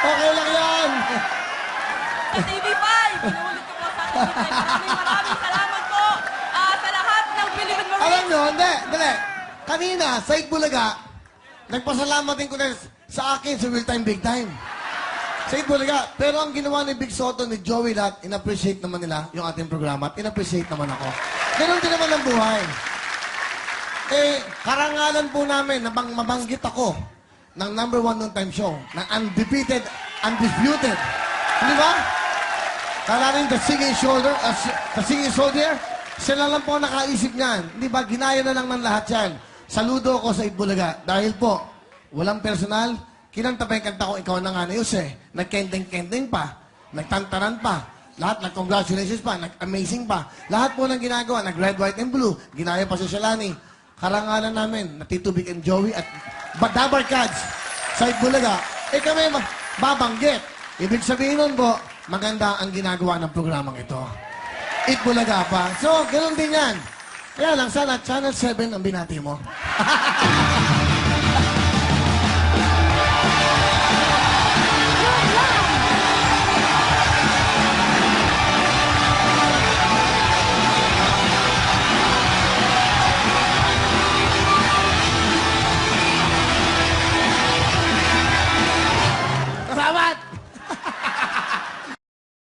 Okay lang yan. Sa TV5, inuulit ko po sa TV5. Maraming salamat po sa lahat ng Philippine Marines. Alam nyo, hindi. Kanina, sa Itbulaga, nagpasalamat din ko na sa akin sa Real Time Big Time. Sa Itbulaga. Pero ang ginawa ni Big Soto, ni Joey lahat, in-appreciate naman nila yung ating programa at in-appreciate naman ako. Ganun din naman ang buhay. Karangalan po namin na mabanggit ako ng #1 noong time show, ng undefeated, undisputed. Di ba? Kala rin the singing soldier, sila lang po nakaisip niyan. Di ba? Ginaya na lang ng lahat yan. Saludo ako sa Itbulaga. Dahil po, walang personal, kinanta pa yung kanta ko, ikaw na nga na Yus eh. Nagkending-kending pa. Nagtantaran pa. Lahat nag-congratulations pa. Nag-amazing pa. Lahat po ng ginagawa, nag-red, white, and blue. Ginaya pa si Shalani. Karangalan namin, na Tito Vic and Joey at Badabar Cats sa Itbulaga. Kami babanggit. Ibig sabihin nun po, maganda ang ginagawa ng programang ito. Itbulaga pa. So, ganoon din yan. Kaya lang, sana Channel 7 ang binati mo.